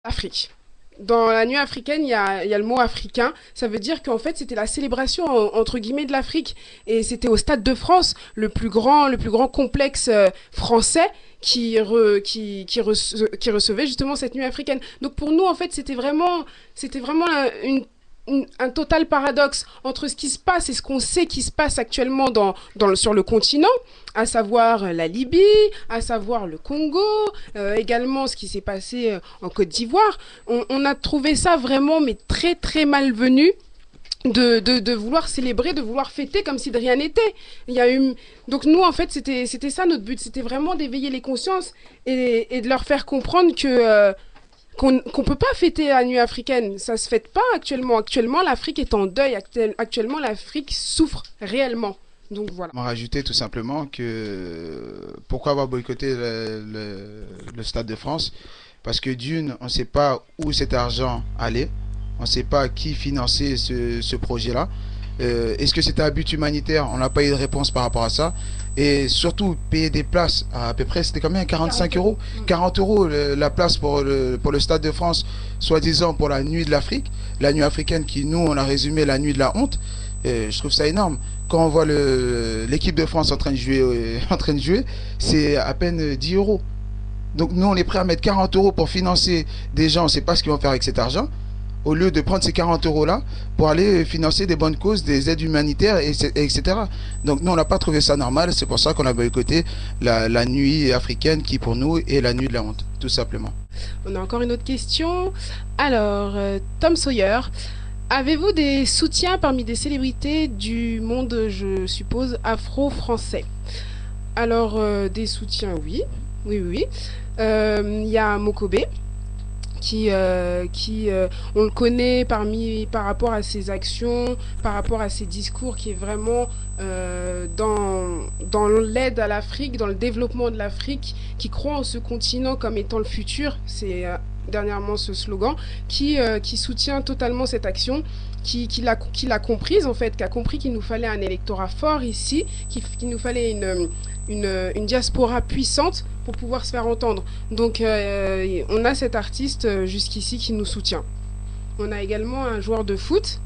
Afrique. Dans la nuit africaine, il y a le mot africain. Ça veut dire qu'en fait, c'était la célébration entre guillemets de l'Afrique. Et c'était au Stade de France, le plus grand complexe français qui recevait justement cette nuit africaine. Donc pour nous, en fait, c'était vraiment un total paradoxe entre ce qui se passe et ce qu'on sait qui se passe actuellement sur le continent, à savoir la Libye, à savoir le Congo, également ce qui s'est passé en Côte d'Ivoire. On a trouvé ça vraiment mais très très malvenu de vouloir célébrer, de vouloir fêter comme si de rien n'était. Il y a eu... Donc nous, en fait, c'était ça notre but. C'était vraiment d'éveiller les consciences et de leur faire comprendre qu'on peut pas fêter la nuit africaine. Ça se fête pas actuellement. Actuellement, l'Afrique est en deuil. Actuellement, l'Afrique souffre réellement. Donc voilà. On m'a rajouté tout simplement que pourquoi avoir boycotté le Stade de France? Parce que d'une, on ne sait pas où cet argent allait, on ne sait pas qui finançait ce projet-là. Est-ce que c'était un but humanitaire? On n'a pas eu de réponse par rapport à ça. Et surtout, payer des places à peu près, c'était combien? 45 40 euros. euros. 40 euros la place pour le Stade de France, soi-disant pour la nuit de l'Afrique, la nuit africaine qui, nous, on a résumé la nuit de la honte. Je trouve ça énorme. Quand on voit l'équipe de France en train de jouer, c'est à peine 10 euros. Donc nous, on est prêt à mettre 40 euros pour financer des gens, on ne sait pas ce qu'ils vont faire avec cet argent, au lieu de prendre ces 40 euros-là pour aller financer des bonnes causes, des aides humanitaires, etc. Donc nous, on n'a pas trouvé ça normal, c'est pour ça qu'on a boycotté la nuit africaine qui, pour nous, est la nuit de la honte, tout simplement. On a encore une autre question. Alors, Tom Sawyer, avez-vous des soutiens parmi des célébrités du monde, je suppose, afro-français? Alors, des soutiens, oui. Oui, oui. Il y a Mokobé, on le connaît par rapport à ses actions, par rapport à ses discours, qui est vraiment dans l'aide à l'Afrique, dans le développement de l'Afrique, qui croit en ce continent comme étant le futur. C'est dernièrement ce slogan, qui soutient totalement cette action, qui l'a comprise en fait, qui a compris qu'il nous fallait un électorat fort ici, qu'il nous fallait une diaspora puissante pour pouvoir se faire entendre. Donc on a cet artiste jusqu'ici qui nous soutient. On a également un joueur de foot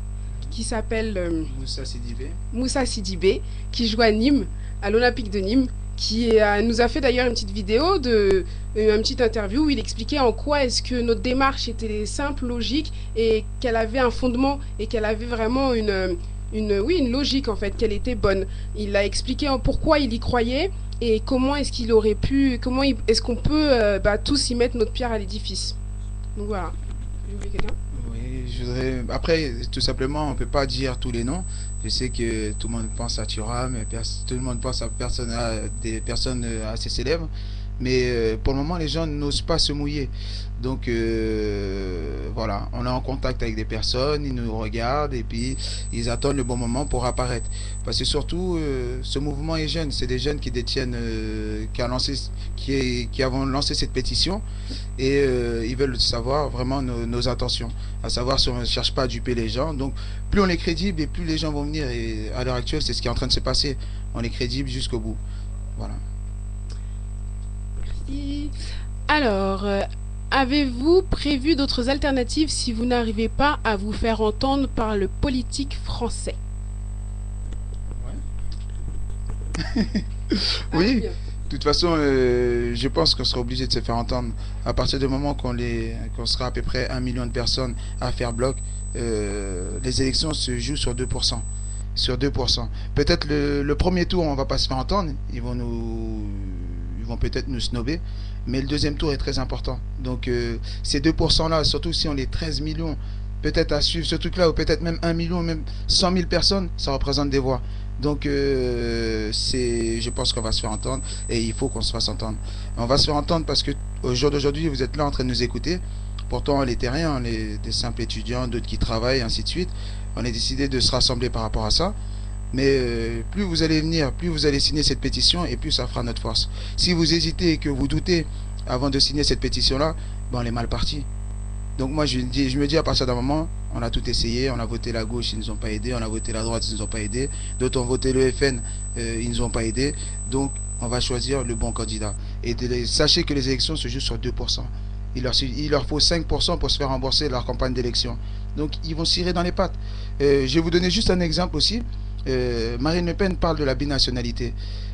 qui s'appelle Moussa Sidibé. Moussa Sidibé, qui joue à Nîmes, à l'Olympique de Nîmes, nous a fait d'ailleurs une petite vidéo, une petite interview où il expliquait en quoi est-ce que notre démarche était simple, logique, et qu'elle avait un fondement, et qu'elle avait vraiment oui, une logique en fait, qu'elle était bonne. Il a expliqué en pourquoi il y croyait, et comment est-ce qu'il aurait pu, est-ce qu'on peut tous y mettre notre pierre à l'édifice. Donc voilà. J'ai oublié quelqu'un? Oui, je voudrais... Après, tout simplement, on ne peut pas dire tous les noms. Je sais que tout le monde pense à Thuram, tout le monde pense à des personnes assez célèbres. Mais pour le moment, les gens n'osent pas se mouiller. Donc voilà, on est en contact avec des personnes, ils nous regardent et puis ils attendent le bon moment pour apparaître. Parce que surtout, ce mouvement est jeune. C'est des jeunes qui détiennent, qui avons lancé cette pétition et ils veulent savoir vraiment nos intentions. À savoir si on ne cherche pas à duper les gens. Donc plus on est crédible et plus les gens vont venir. Et à l'heure actuelle, c'est ce qui est en train de se passer. On est crédible jusqu'au bout. Voilà. Merci. Alors, avez-vous prévu d'autres alternatives si vous n'arrivez pas à vous faire entendre par le politique français? Ouais. Ah, c'est Oui. bien. De toute façon, je pense qu'on sera obligé de se faire entendre à partir du moment qu'on sera à peu près 1 million de personnes à faire bloc. Les élections se jouent sur 2%. Sur 2%. Peut-être le premier tour, on va pas se faire entendre. Ils vont peut-être nous snobber. Mais le deuxième tour est très important. Donc ces 2% là, surtout si on est 13 millions, peut-être à suivre ce truc-là, ou peut-être même 1 million, même 100 000 personnes, ça représente des voix. Donc je pense qu'on va se faire entendre et il faut qu'on se fasse entendre. On va se faire entendre parce que au jour d'aujourd'hui, vous êtes là en train de nous écouter. Pourtant, on n'était rien, on est des simples étudiants, d'autres qui travaillent, ainsi de suite. On a décidé de se rassembler par rapport à ça. Mais plus vous allez venir, plus vous allez signer cette pétition et plus ça fera notre force. Si vous hésitez et que vous doutez avant de signer cette pétition-là, ben on est mal parti. Donc moi je me dis à partir d'un moment, on a tout essayé, on a voté la gauche, ils ne nous ont pas aidés, on a voté la droite, ils ne nous ont pas aidés, d'autres ont voté le FN, ils ne nous ont pas aidés. Donc on va choisir le bon candidat. Et sachez que les élections se jouent sur 2%. Il leur faut 5% pour se faire rembourser leur campagne d'élection. Donc ils vont se tirer dans les pattes. Je vais vous donner juste un exemple aussi. Marine Le Pen parle de la binationalité.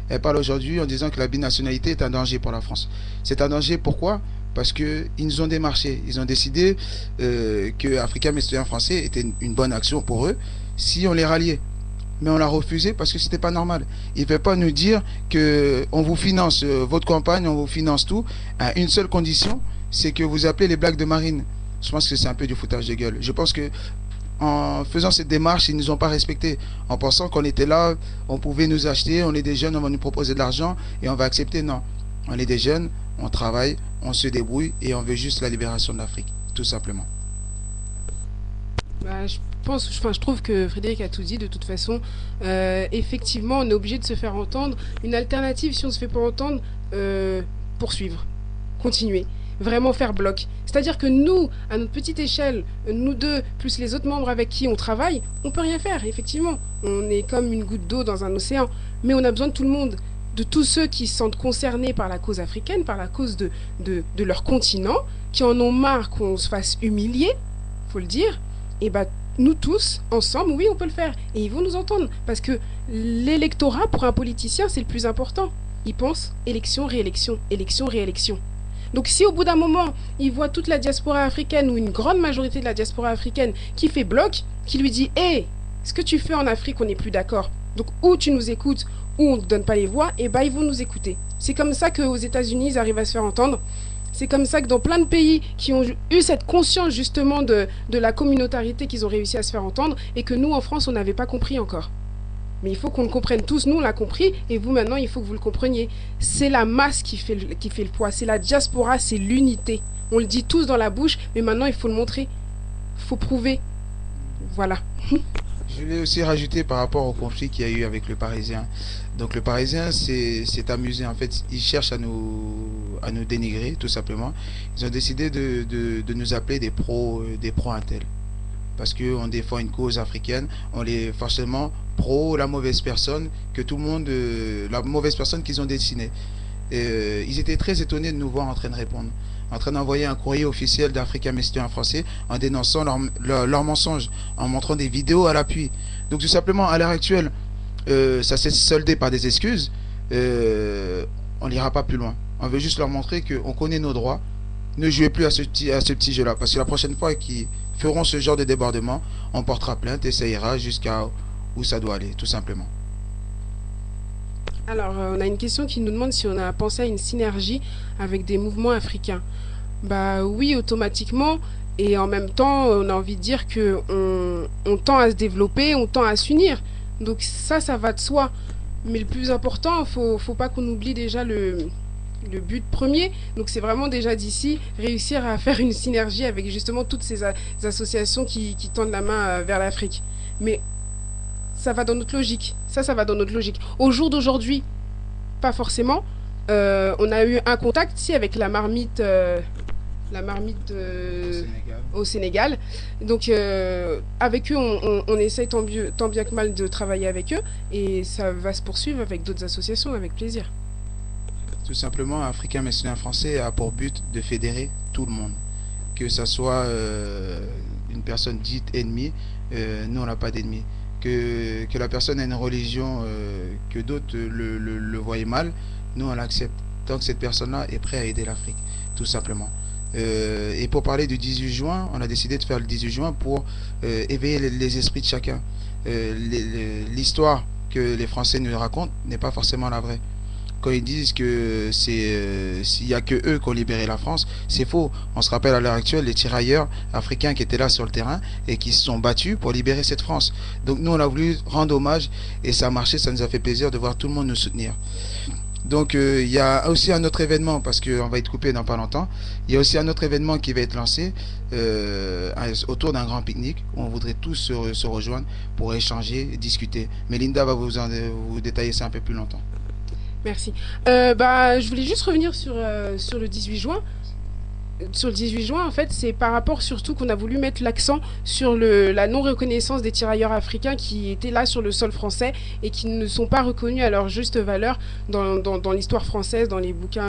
Elle parle aujourd'hui en disant que la binationalité est un danger pour la France. C'est un danger, pourquoi? Parce qu'ils nous ont démarché. Ils ont décidé que Africains mais citoyens français était une bonne action pour eux si on les ralliait. Mais on l'a refusé parce que c'était pas normal. Il ne peut pas nous dire que on vous finance votre campagne, on vous finance tout, à une seule condition, c'est que vous appelez les blagues de Marine. Je pense que c'est un peu du foutage de gueule. Je pense que en faisant cette démarche, ils ne nous ont pas respectés. En pensant qu'on était là, on pouvait nous acheter, on est des jeunes, on va nous proposer de l'argent et on va accepter. Non. On est des jeunes, on travaille, on se débrouille et on veut juste la libération de l'Afrique, tout simplement. Bah, je trouve que Frédéric a tout dit de toute façon. Effectivement, on est obligé de se faire entendre. Une alternative, si on se fait pas entendre, poursuivre, continuer, vraiment faire bloc. C'est-à-dire que nous, à notre petite échelle, nous deux, plus les autres membres avec qui on travaille, on peut rien faire, effectivement. On est comme une goutte d'eau dans un océan. Mais on a besoin de tout le monde, de tous ceux qui se sentent concernés par la cause africaine, par la cause de leur continent, qui en ont marre qu'on se fasse humilier, faut le dire. Et bah, nous tous, ensemble, oui, on peut le faire. Et ils vont nous entendre. Parce que l'électorat, pour un politicien, c'est le plus important. Il pense élection, réélection, élection, réélection. Donc si au bout d'un moment, il voit toute la diaspora africaine ou une grande majorité de la diaspora africaine qui fait bloc, qui lui dit « Hé, ce que tu fais en Afrique, on n'est plus d'accord. Donc ou tu nous écoutes, ou on ne te donne pas les voix, et bah ils vont nous écouter. » C'est comme ça qu'aux États-Unis, ils arrivent à se faire entendre. C'est comme ça que dans plein de pays qui ont eu cette conscience justement de la communautarité qu'ils ont réussi à se faire entendre et que nous, en France, on n'avait pas compris encore. Mais il faut qu'on le comprenne tous. Nous, on l'a compris et vous, maintenant, il faut que vous le compreniez. C'est la masse qui fait le poids. C'est la diaspora, c'est l'unité. On le dit tous dans la bouche, mais maintenant, il faut le montrer. Il faut prouver. Voilà. Je vais aussi rajouter par rapport au conflit qu'il y a eu avec le Parisien. Donc le Parisien s'est amusé, en fait, ils cherchent à nous dénigrer, tout simplement. Ils ont décidé de nous appeler des pro-intel. Parce qu'on défend une cause africaine, on est forcément pro la mauvaise personne, que tout le monde, la mauvaise personne qu'ils ont dessinée. Ils étaient très étonnés de nous voir en train de répondre, en train d'envoyer un courrier officiel d'Africains mais citoyens français en dénonçant leurs mensonges, en montrant des vidéos à l'appui. Donc tout simplement, à l'heure actuelle, ça s'est soldé par des excuses. On n'ira pas plus loin. On veut juste leur montrer qu'on connaît nos droits. Ne jouez plus à ce petit jeu-là. Parce que la prochaine fois qu'ils feront ce genre de débordement, on portera plainte et ça ira jusqu'à où ça doit aller, tout simplement. Alors, on a une question qui nous demande si on a pensé à une synergie avec des mouvements africains. Bah oui, automatiquement. Et en même temps, on a envie de dire que on tend à se développer, on tend à s'unir. Donc ça va de soi. Mais le plus important, faut pas qu'on oublie déjà le but premier. Donc c'est vraiment déjà d'ici réussir à faire une synergie avec justement toutes ces associations qui tendent la main vers l'Afrique. Mais ça va dans notre logique. Ça va dans notre logique. Au jour d'aujourd'hui, pas forcément. On a eu un contact, si, avec la marmite au Sénégal. Donc avec eux, on essaye tant bien que mal de travailler avec eux. Et ça va se poursuivre avec d'autres associations, avec plaisir. Tout simplement, Africains mais citoyens français a pour but de fédérer tout le monde. Que ça soit une personne dite ennemie, nous on n'a pas d'ennemis. Que la personne ait une religion que d'autres le voient mal, nous on l'accepte. Tant que cette personne-là est prête à aider l'Afrique, tout simplement. Et pour parler du 18 juin, on a décidé de faire le 18 juin pour éveiller les esprits de chacun. L'histoire que les Français nous racontent n'est pas forcément la vraie. Quand ils disent que s'il n'y a que eux qui ont libéré la France, c'est faux. On se rappelle à l'heure actuelle les tirailleurs africains qui étaient là sur le terrain et qui se sont battus pour libérer cette France. Donc nous on a voulu rendre hommage et ça a marché, ça nous a fait plaisir de voir tout le monde nous soutenir. Donc il y a aussi un autre événement, parce qu'on va être coupé dans pas longtemps, il y a aussi un autre événement qui va être lancé autour d'un grand pique-nique où on voudrait tous se rejoindre pour échanger et discuter. Mais Linda va vous détailler ça un peu plus longtemps. Merci. Je voulais juste revenir sur le 18 juin. Sur le 18 juin, en fait, c'est par rapport surtout qu'on a voulu mettre l'accent sur la non-reconnaissance des tirailleurs africains qui étaient là sur le sol français et qui ne sont pas reconnus à leur juste valeur dans l'histoire française, dans les bouquins